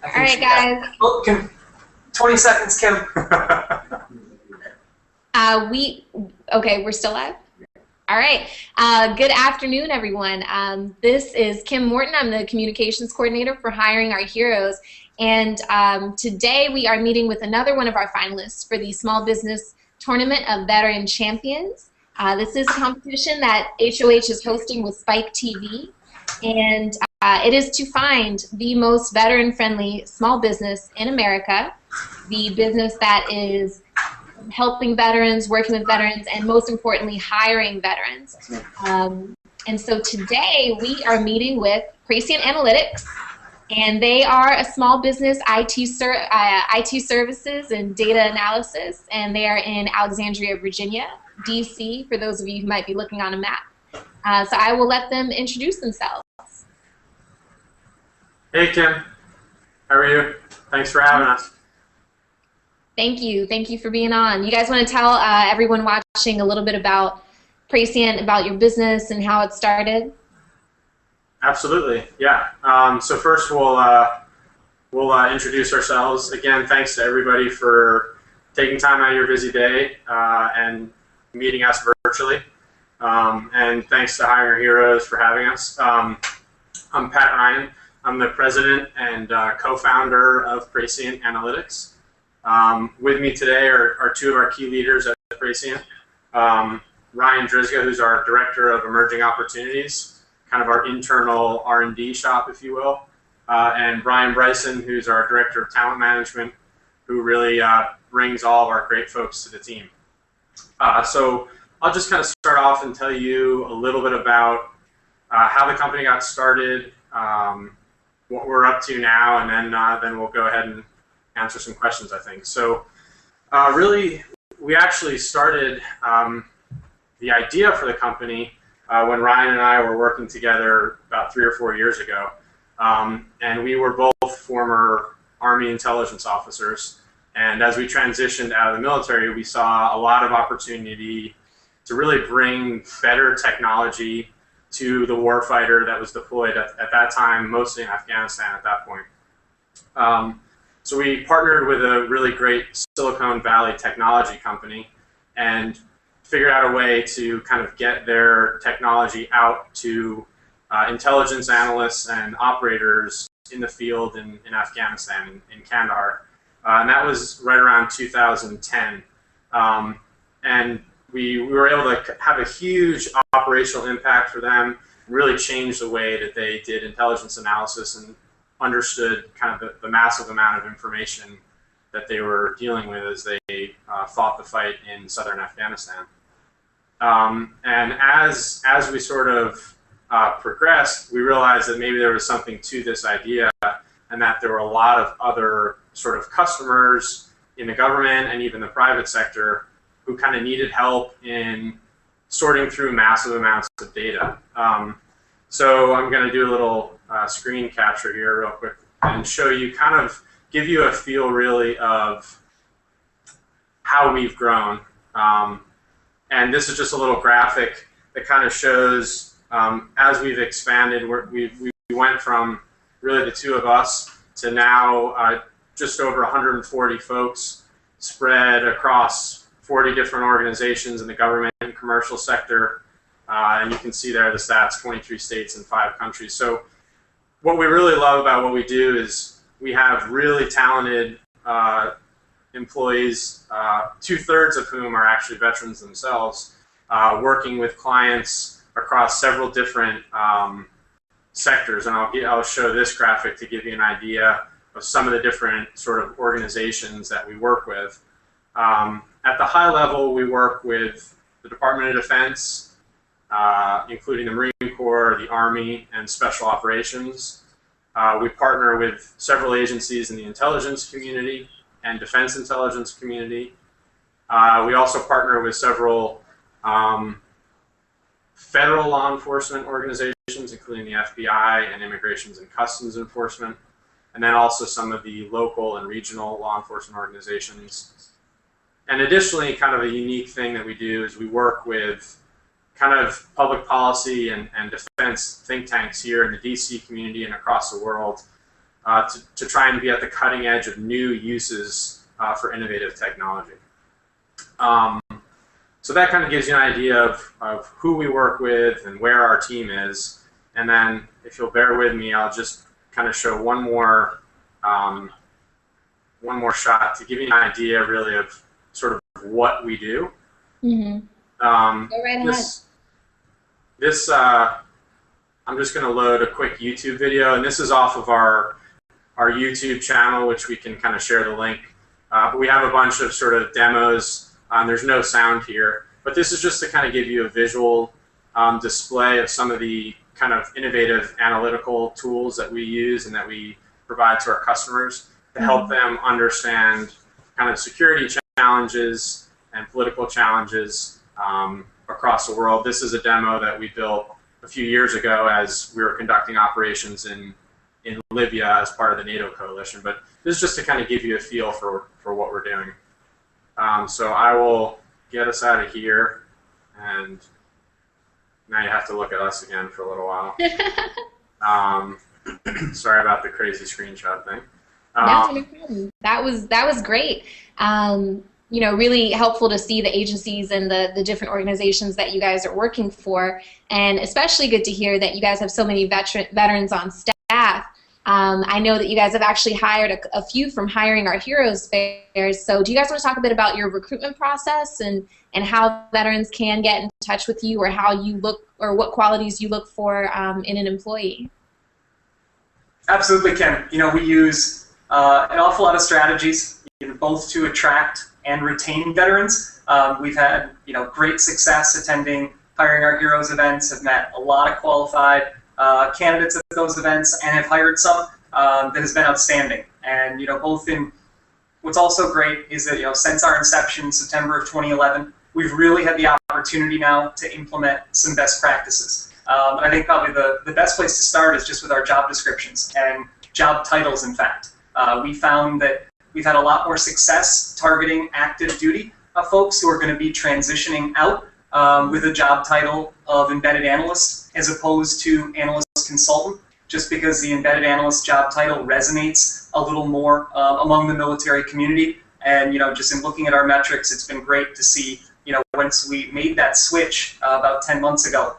All right, guys. Oh, 20 seconds, Kim. Okay, we're still live? All right. Good afternoon, everyone. This is Kim Morton. I'm the communications coordinator for Hiring Our Heroes. And today we are meeting with another one of our finalists for the Small Business Tournament of Veteran Champions. This is a competition that HOH is hosting with Spike TV. And it is to find the most veteran-friendly small business in America, the business that is helping veterans, working with veterans, and most importantly, hiring veterans. And so today we are meeting with Praecient Analytics, and they are a small business IT services and data analysis, and they are in Alexandria, Virginia, DC, for those of you who might be looking on a map. So I will let them introduce themselves. Hey, Kim. How are you? Thanks for having us. Thank you. Thank you for being on. You guys want to tell everyone watching a little bit about Praescient, about your business and how it started? Absolutely. Yeah. So first we'll introduce ourselves. Again, thanks to everybody for taking time out of your busy day and meeting us virtually. And thanks to Hiring Our Heroes for having us. I'm Pat Ryan. I'm the president and co-founder of Praecient Analytics. With me today are two of our key leaders at Praescient. Ryan Drizga, who's our director of emerging opportunities, kind of our internal R&D shop, if you will, and Brian Bryson, who's our director of talent management, who really brings all of our great folks to the team. So I'll just kind of start off and tell you a little bit about how the company got started, what we're up to now, and then we'll go ahead and answer some questions, I think. So really, we actually started the idea for the company when Ryan and I were working together about 3 or 4 years ago. And we were both former Army intelligence officers. And as we transitioned out of the military, we saw a lot of opportunity to really bring better technology to the warfighter that was deployed at that time, mostly in Afghanistan at that point. So we partnered with a really great Silicon Valley technology company and figured out a way to kind of get their technology out to intelligence analysts and operators in the field in Afghanistan, in Kandahar. And that was right around 2010. And we were able to have a huge operational impact for them, and really change the way that they did intelligence analysis and understood kind of the massive amount of information that they were dealing with as they fought the fight in southern Afghanistan. And as we sort of progressed, we realized that maybe there was something to this idea, and that there were a lot of other sort of customers in the government and even the private sector who kind of needed help in sorting through massive amounts of data. So I'm going to do a little screen capture here real quick and show you, kind of give you a feel really of how we've grown. And this is just a little graphic that kind of shows as we've expanded, we went from really the two of us to now just over 140 folks spread across 40 different organizations in the government and commercial sector. And you can see there the stats, 23 states and 5 countries. So what we really love about what we do is we have really talented employees, 2/3 of whom are actually veterans themselves, working with clients across several different sectors. And I'll show this graphic to give you an idea of some of the different sort of organizations that we work with. At the high level, we work with the Department of Defense, including the Marine Corps, the Army, and Special Operations. We partner with several agencies in the intelligence community and defense intelligence community. We also partner with several federal law enforcement organizations, including the FBI and Immigrations and Customs Enforcement, and then also some of the local and regional law enforcement organizations. And additionally, kind of a unique thing that we do is we work with kind of public policy and defense think tanks here in the DC community and across the world to try and be at the cutting edge of new uses for innovative technology. So that kind of gives you an idea of who we work with and where our team is. And then, if you'll bear with me, I'll just kind of show one more shot to give you an idea, really, of sort of what we do. Mm-hmm. Go right ahead. This I'm just going to load a quick YouTube video, and this is off of our YouTube channel, which we can kind of share the link. But we have a bunch of sort of demos. There's no sound here, but this is just to kind of give you a visual display of some of the kind of innovative analytical tools that we use and that we provide to our customers to help them understand kind of security challenges and political challenges across the world. This is a demo that we built a few years ago as we were conducting operations in Libya as part of the NATO coalition. But this is just to kind of give you a feel for what we're doing. So I will get us out of here, and now you have to look at us again for a little while. Sorry about the crazy screenshot thing. No problem. That was great. You know, really helpful to see the agencies and the different organizations that you guys are working for, and especially good to hear that you guys have so many veterans on staff. I know that you guys have actually hired a few from Hiring Our Heroes fairs. So do you guys want to talk a bit about your recruitment process and how veterans can get in touch with you, or how you look, or what qualities you look for in an employee? Absolutely, Kim. You know, we use an awful lot of strategies, both to attract and retain veterans. We've had, great success attending Hiring Our Heroes events, have met a lot of qualified candidates at those events, and have hired some that has been outstanding. And both in, what's also great is that since our inception, September of 2011, we've really had the opportunity now to implement some best practices. And I think probably the best place to start is just with our job descriptions and job titles. In fact, we found that we've had a lot more success targeting active duty folks who are going to be transitioning out with a job title of embedded analyst as opposed to analyst consultant, just because the embedded analyst job title resonates a little more among the military community. And just in looking at our metrics, it's been great to see, once we made that switch about 10 months ago,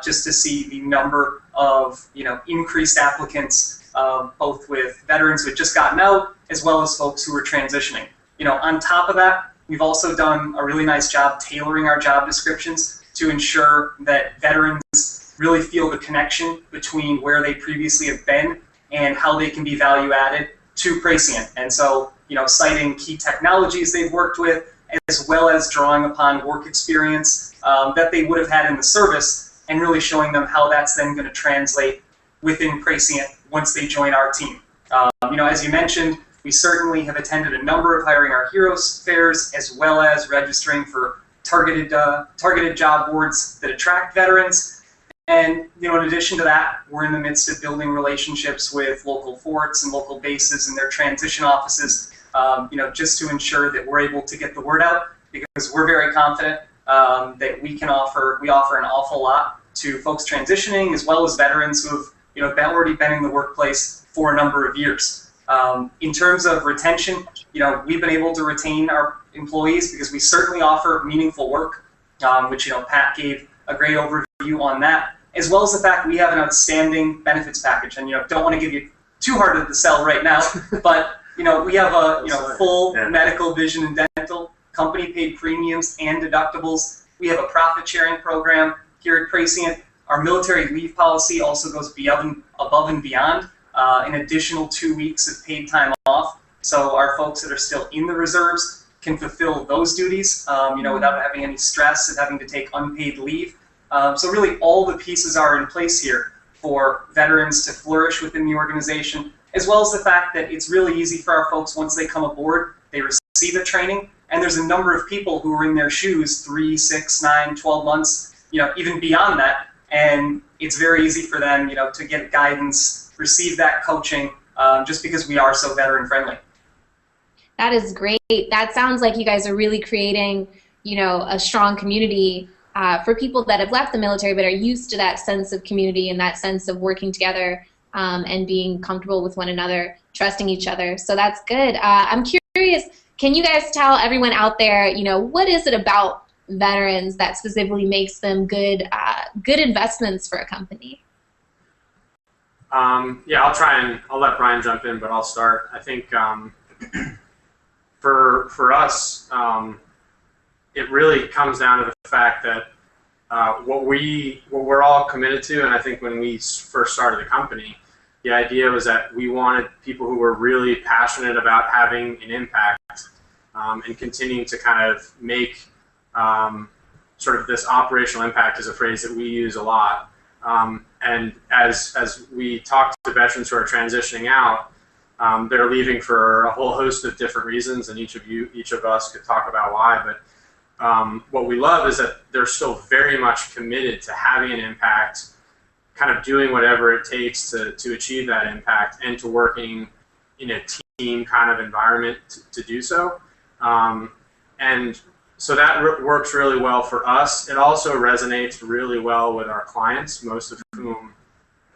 just to see the number of increased applicants, both with veterans who had just gotten out, as well as folks who were transitioning. On top of that, we've also done a really nice job tailoring our job descriptions to ensure that veterans really feel the connection between where they previously have been and how they can be value added to Praescient. And so, citing key technologies they've worked with, as well as drawing upon work experience that they would have had in the service, and really showing them how that's then going to translate within Praescient once they join our team. As you mentioned, we certainly have attended a number of Hiring Our Heroes fairs, as well as registering for targeted job boards that attract veterans. And in addition to that, we're in the midst of building relationships with local forts and local bases and their transition offices, just to ensure that we're able to get the word out, because we're very confident that we offer an awful lot to folks transitioning, as well as veterans who have already been in the workplace for a number of years. In terms of retention, we've been able to retain our employees because we certainly offer meaningful work, which Pat gave a great overview on that, as well as the fact we have an outstanding benefits package. And don't want to give you too hard of the sell right now, but we have a full medical, vision, and dental, company paid premiums and deductibles. We have a profit sharing program here at Praescient. Our military leave policy also goes above and beyond an additional 2 weeks of paid time off. So our folks that are still in the reserves can fulfill those duties, without having any stress of having to take unpaid leave. So really all the pieces are in place here for veterans to flourish within the organization, as well as the fact that it's really easy for our folks once they come aboard, they receive the training, and there's a number of people who are in their shoes 3, 6, 9, 12 months, even beyond that, and it's very easy for them, to get guidance, receive that coaching, just because we are so veteran friendly. That is great. That sounds like you guys are really creating, a strong community for people that have left the military but are used to that sense of community and that sense of working together and being comfortable with one another, trusting each other. So that's good. I'm curious, can you guys tell everyone out there, you know, what is it about veterans that specifically makes them good investments for a company? Yeah, I'll try and I'll let Brian jump in, but I'll start. I think for us, it really comes down to the fact that what we're all committed to, and I think when we first started the company, the idea was that we wanted people who were really passionate about having an impact and continuing to kind of make sort of this operational impact is a phrase that we use a lot. And as we talk to veterans who are transitioning out, they're leaving for a whole host of different reasons, and each of us could talk about why. But what we love is that they're still very much committed to having an impact, kind of doing whatever it takes to achieve that impact, and to working in a team kind of environment to do so. And so that works really well for us. It also resonates really well with our clients, most of whom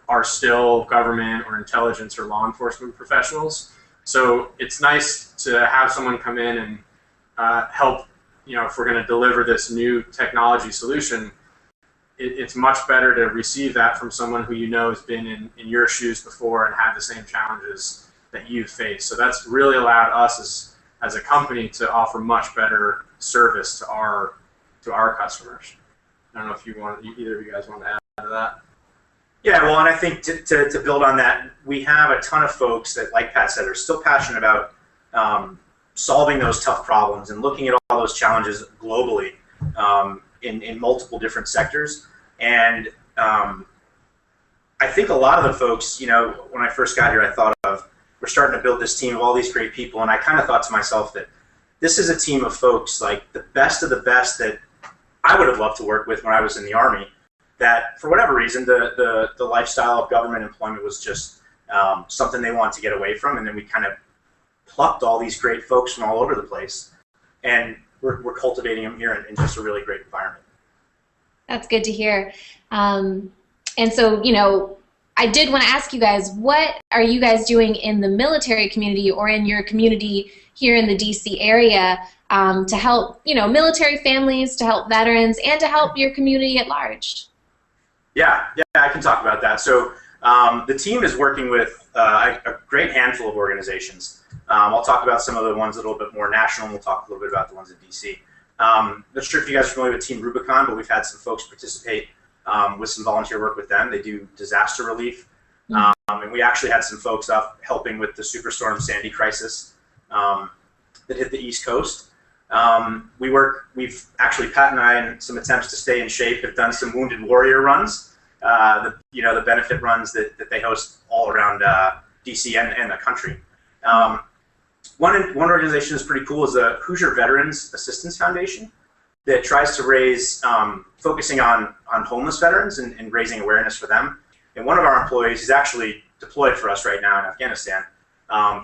are still government or intelligence or law enforcement professionals. So it's nice to have someone come in and help, you know, if we're going to deliver this new technology solution, it's much better to receive that from someone who you know has been in your shoes before and had the same challenges that you face. So that's really allowed us as a company to offer much better service to our customers. I don't know if either of you guys want to add to that. Yeah, well, and I think to build on that, we have a ton of folks that, like Pat said, are still passionate about solving those tough problems and looking at all those challenges globally in multiple different sectors. And I think a lot of the folks, you know, when I first got here, I thought of, we're starting to build this team of all these great people, and I kind of thought to myself that this is a team of folks, like the best of the best that I would have loved to work with when I was in the Army, that for whatever reason, the lifestyle of government employment was just something they wanted to get away from, and then we kind of plucked all these great folks from all over the place, and we're cultivating them here in just a really great environment. That's good to hear. And so, you know, I did want to ask you guys, what are you guys doing in the military community or in your community here in the DC area to help, you know, military families, to help veterans, and to help your community at large? Yeah, I can talk about that. So the team is working with a great handful of organizations. I'll talk about some of the ones a little bit more national, and we'll talk a little bit about the ones in DC. Not sure if you guys are familiar with Team Rubicon, but we've had some folks participate with some volunteer work with them. They do disaster relief. And we actually had some folks up helping with the Superstorm Sandy crisis that hit the East Coast. We've actually, Pat and I, in some attempts to stay in shape, have done some Wounded Warrior runs, the benefit runs that they host all around DC and the country. One organization that's pretty cool is the Hoosier Veterans Assistance Foundation that tries to raise, focusing on homeless veterans and raising awareness for them. And one of our employees, he's actually deployed for us right now in Afghanistan,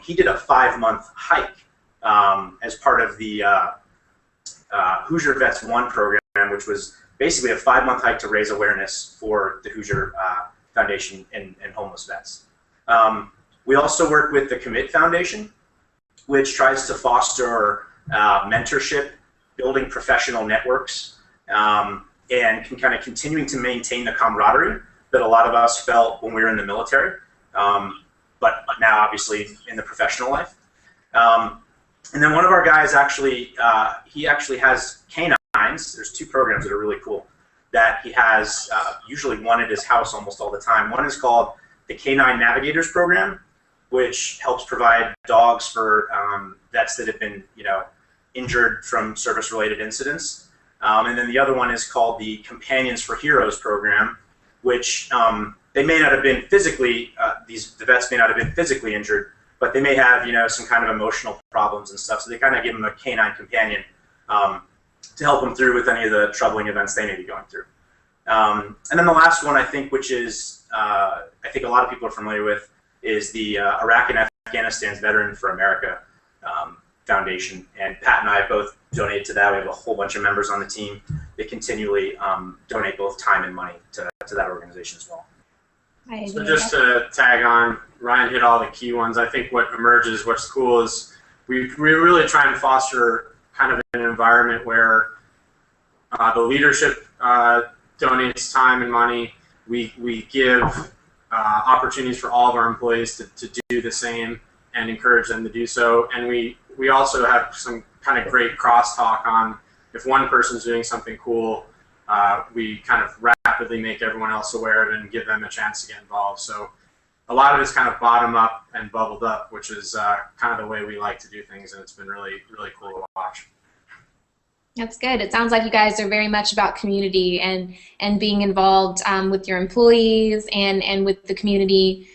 he did a 5-month hike as part of the Hoosier Vets 1 program, which was basically a 5-month hike to raise awareness for the Hoosier Foundation and homeless vets. We also work with the Commit Foundation, which tries to foster mentorship, building professional networks, and kind of continuing to maintain the camaraderie that a lot of us felt when we were in the military, but now obviously in the professional life. And then one of our guys actually, he actually has canines. There's 2 programs that are really cool that he has, usually one at his house almost all the time. One is called the Canine Navigators Program, which helps provide dogs for vets that have been, injured from service-related incidents. And then the other one is called the Companions for Heroes Program, which they may not have been physically, the vets may not have been physically injured, but they may have, some kind of emotional problems and stuff. So they kind of give them a canine companion to help them through with any of the troubling events they may be going through. And then the last one, I think, which is, I think a lot of people are familiar with, is the Iraq and Afghanistan's Veteran for America Foundation. And Pat and I both donate to that. We have a whole bunch of members on the team that continually donate both time and money to that organization as well. So just to tag on, Ryan hit all the key ones. I think what emerges, what's cool is we really try and foster kind of an environment where the leadership donates time and money. We give opportunities for all of our employees to do the same and encourage them to do so. And we also have some kind of great crosstalk on if one person's doing something cool, we kind of rapidly make everyone else aware of it and give them a chance to get involved. So a lot of it's kind of bottom up and bubbled up, which is kind of the way we like to do things, and it's been really, really cool to watch. That's good. It sounds like you guys are very much about community and being involved with your employees and with the community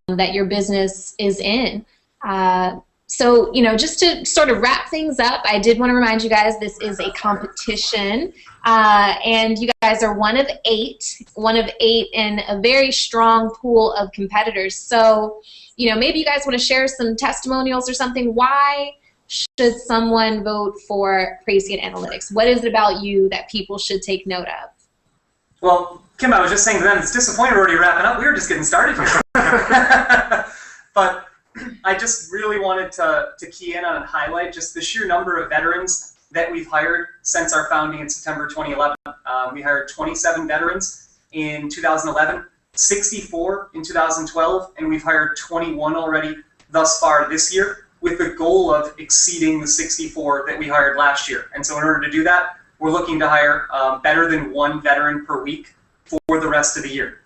that your business is in. So, you know, just to sort of wrap things up, I did want to remind you guys this is a competition, and you guys are one of eight in a very strong pool of competitors. So, you know, maybe you guys want to share some testimonials or something. Why should someone vote for Praescient Analytics? What is it about you that people should take note of? Well, Kim, I was just saying to them, it's disappointing we're already wrapping up. We were just getting started here. But I just really wanted to key in on and highlight just the sheer number of veterans that we've hired since our founding in September 2011. We hired 27 veterans in 2011, 64 in 2012, and we've hired 21 already thus far this year, with the goal of exceeding the 64 that we hired last year. And so in order to do that, we're looking to hire better than one veteran per week for the rest of the year.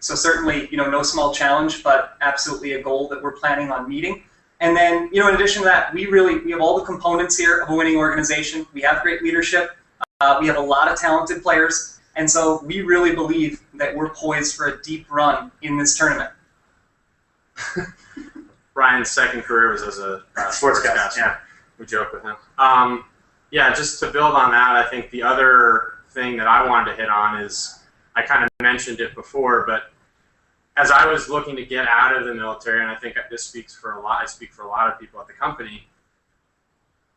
So certainly, you know, no small challenge, but absolutely a goal that we're planning on meeting. And then, you know, in addition to that, we have all the components here of a winning organization. We have great leadership. We have a lot of talented players. And so we really believe that we're poised for a deep run in this tournament. Ryan's second career was as a sportscaster. Yeah, we joke with him. Yeah, just to build on that, I think the other thing that I wanted to hit on is, I kind of mentioned it before, but as I was looking to get out of the military, and I think this speaks for a lot, I speak for a lot of people at the company,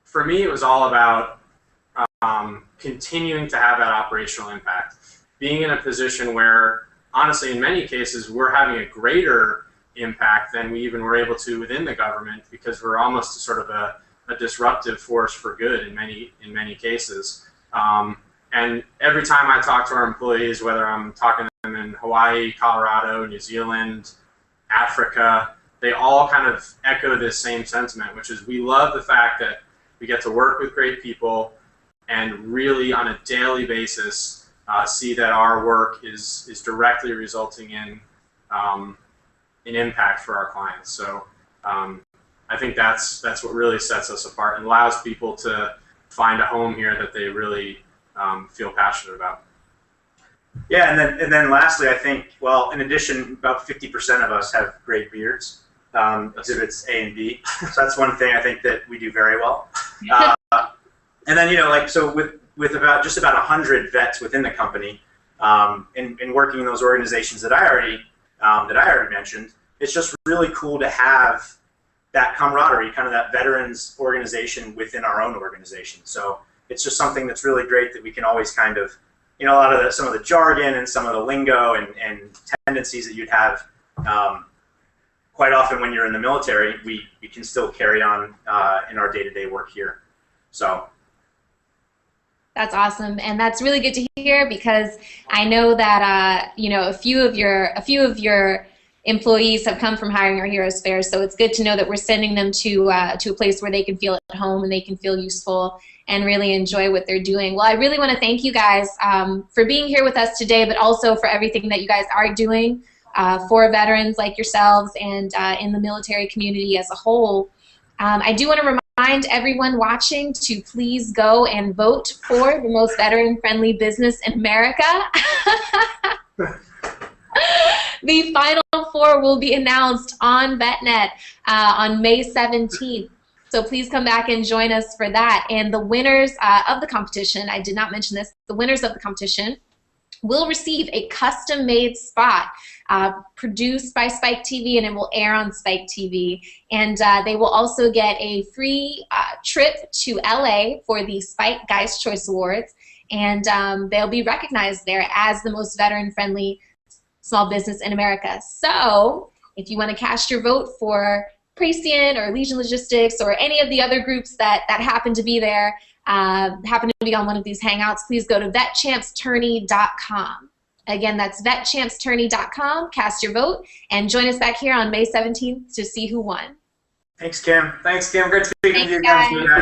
for me it was all about continuing to have that operational impact. Being in a position where, honestly, in many cases, we're having a greater impact than we even were able to within the government, because we're almost sort of a disruptive force for good in many cases. And every time I talk to our employees, whether I'm talking to them in Hawaii, Colorado, New Zealand, Africa, they all kind of echo this same sentiment, which is we love the fact that we get to work with great people and really on a daily basis see that our work is directly resulting in an impact for our clients. So I think that's what really sets us apart and allows people to find a home here that they really feel passionate about. Yeah, and then lastly, I think, well, in addition, about 50% of us have great beards, exhibits A and B. So that's one thing I think that we do very well. And then, you know, like, so with about just about 100 vets within the company, and working in those organizations that I already mentioned, it's just really cool to have that camaraderie, kind of that veterans organization within our own organization. So it's just something that's really great that we can always kind of, you know, a lot of some of the jargon and some of the lingo and tendencies that you'd have quite often when you're in the military, we can still carry on in our day-to-day work here. So that's awesome, and that's really good to hear, because I know that you know, a few of your employees have come from Hiring Our Heroes fairs, so it's good to know that we're sending them to a place where they can feel at home and they can feel useful and really enjoy what they're doing. Well, I really want to thank you guys for being here with us today, but also for everything that you guys are doing for veterans like yourselves and in the military community as a whole. I do want to remind everyone watching to please go and vote for the most veteran-friendly business in America. The final four will be announced on VetNet on May 17th. So please come back and join us for that. And the winners of the competition, I did not mention this, the winners of the competition will receive a custom-made spot produced by Spike TV, and it will air on Spike TV. And they will also get a free trip to LA for the Spike Guys Choice Awards, and they'll be recognized there as the most veteran-friendly small business in America. So if you want to cast your vote for Praescient or Legion Logistics or any of the other groups that happen to be there, happen to be on one of these hangouts, please go to VetChampsTourney.com. Again, that's VetChampsTourney.com. Cast your vote and join us back here on May 17th to see who won. Thanks, Kim. Thanks, Kim. Great speaking to you Thanks, again. guys.